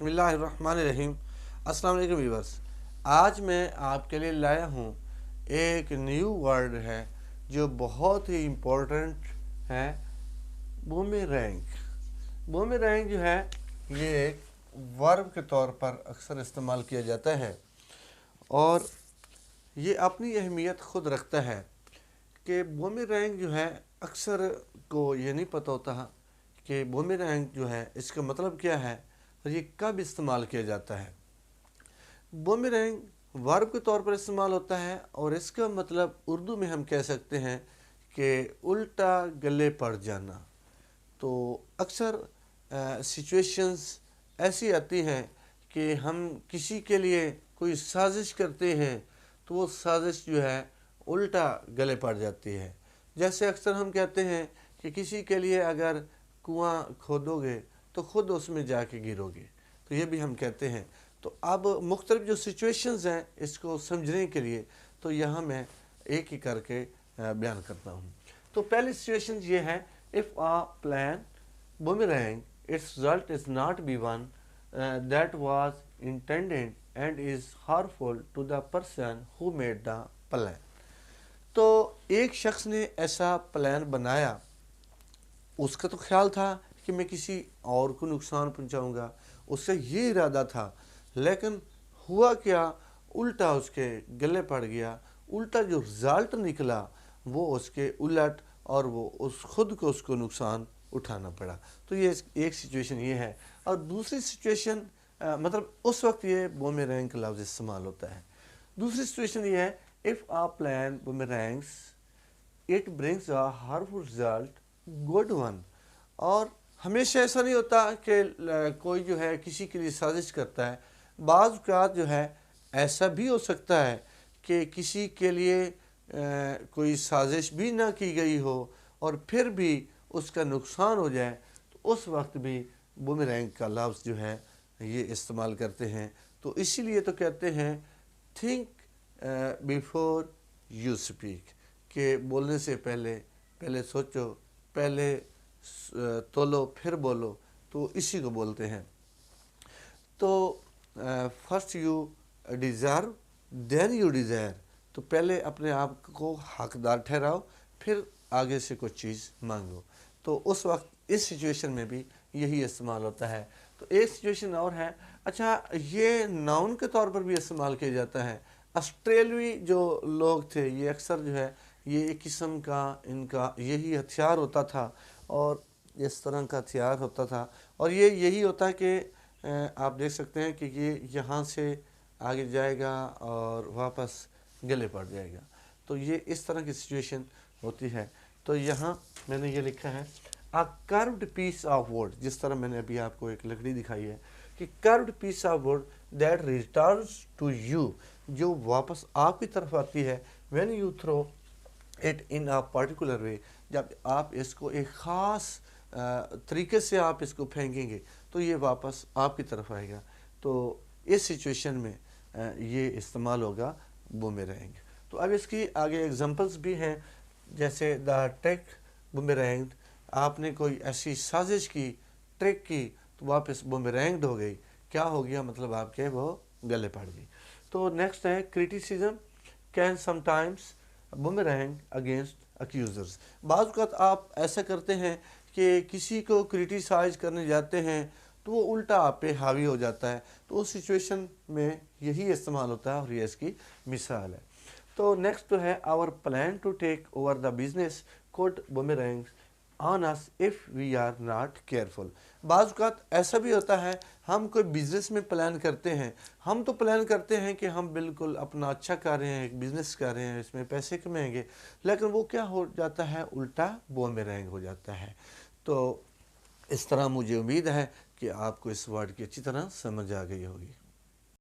बिस्मिल्लाहिर्रहमानिर्रहीम। अस्सलाम वालेकुम व्यूअर्स। आज मैं आपके लिए लाया हूँ एक न्यू वर्ड है जो बहुत ही इम्पोर्टेंट है, बूमेरैंग। बूमेरैंग जो है ये एक वर्ब के तौर पर अक्सर इस्तेमाल किया जाता है और ये अपनी अहमियत ख़ुद रखता है कि बूमेरैंग जो है अक्सर को ये नहीं पता होता कि बूमेरैंग जो है इसका मतलब क्या है और ये कब इस्तेमाल किया जाता है। बूमेरैंग वर्ब के तौर पर इस्तेमाल होता है और इसका मतलब उर्दू में हम कह सकते हैं कि उल्टा गले पड़ जाना। तो अक्सर सिचुएशंस ऐसी आती हैं कि हम किसी के लिए कोई साजिश करते हैं तो वो साजिश जो है उल्टा गले पड़ जाती है। जैसे अक्सर हम कहते हैं कि किसी के लिए अगर कुआं खोदोगे तो ख़ुद उसमें जाके गिरोगे, तो ये भी हम कहते हैं। तो अब मुख्तलिफ जो सिचुएशंस हैं इसको समझने के लिए तो यहाँ मैं एक ही करके बयान करता हूँ। तो पहली सिचुएशन ये है, if a plan boomerang its result is not be one that was intended and is harmful to the person who made the plan. तो एक शख्स ने ऐसा प्लान बनाया, उसका तो ख्याल था कि मैं किसी और को नुकसान पहुंचाऊंगा, उससे ये इरादा था, लेकिन हुआ क्या, उल्टा उसके गले पड़ गया। उल्टा जो रिज़ल्ट निकला वो उसके उलट और वो उस खुद को उसको नुकसान उठाना पड़ा। तो ये एक सिचुएशन ये है। और दूसरी सिचुएशन मतलब उस वक्त ये बूमेरैंग का लफ्ज़ इस्तेमाल होता है। दूसरी सिचुएशन ये है, if a plan boomerangs it brings a harmful result good one. और हमेशा ऐसा नहीं होता कि कोई जो है किसी के लिए साजिश करता है। बाज़ औक़ात जो है ऐसा भी हो सकता है कि किसी के लिए कोई साजिश भी ना की गई हो और फिर भी उसका नुकसान हो जाए, तो उस वक्त भी बूमेरैंग का लफ्ज़ जो है ये इस्तेमाल करते हैं। तो इसीलिए तो कहते हैं थिंक बिफोर यू स्पीक, कि बोलने से पहले सोचो, पहले तोलो फिर बोलो। तो इसी को बोलते हैं। तो first you deserve then you desire, तो पहले अपने आप को हकदार ठहराओ फिर आगे से कुछ चीज़ मांगो। तो उस वक्त इस सिचुएशन में भी यही इस्तेमाल होता है। तो एक सिचुएशन और है, अच्छा ये नाउन के तौर पर भी इस्तेमाल किया जाता है। ऑस्ट्रेलियाई जो लोग थे ये अक्सर जो है ये एक किस्म का इनका यही हथियार होता था और इस तरह का हथियार होता था और ये यही होता है कि आप देख सकते हैं कि ये यहाँ से आगे जाएगा और वापस गले पड़ जाएगा। तो ये इस तरह की सिचुएशन होती है। तो यहाँ मैंने ये लिखा है a curved piece of wood, जिस तरह मैंने अभी आपको एक लकड़ी दिखाई है कि curved piece of wood that returns to you, जो वापस आपकी तरफ आती है, when you throw it in a particular way, जब आप इसको एक ख़ास तरीके से आप इसको फेंकेंगे तो ये वापस आपकी तरफ आएगा। तो इस सिचुएशन में ये इस्तेमाल होगा बूमेरैंग। तो अब इसकी आगे एग्जांपल्स भी हैं, जैसे द ट्रिक बूमेरैंग, आपने कोई ऐसी साजिश की, ट्रिक की, तो वापस बूमेरैंग हो गई। क्या हो गया, मतलब आपके वो गले पड़ गई। तो नेक्स्ट है क्रिटिसिज्म कैन समटाइम्स बूमेरैंग अगेंस्ट अक्यूजर्स। बाज़ औक़ात आप ऐसा करते हैं कि किसी को क्रिटिसाइज करने जाते हैं तो वो उल्टा आप पे हावी हो जाता है। तो उस सिचुएशन में यही इस्तेमाल होता है और ये इसकी मिसाल है। तो नेक्स्ट तो है our plan to take over the business could boomerang on us if we are not careful. बाज़ औक़ात ऐसा भी होता है, हम कोई बिज़नेस में प्लान करते हैं, हम तो प्लान करते हैं कि हम बिल्कुल अपना अच्छा कर रहे हैं, एक बिज़नेस कर रहे हैं, इसमें पैसे कमाएंगे, लेकिन वो क्या हो जाता है, उल्टा बूमेरैंग हो जाता है। तो इस तरह मुझे उम्मीद है कि आपको इस वर्ड की अच्छी तरह समझ आ गई होगी।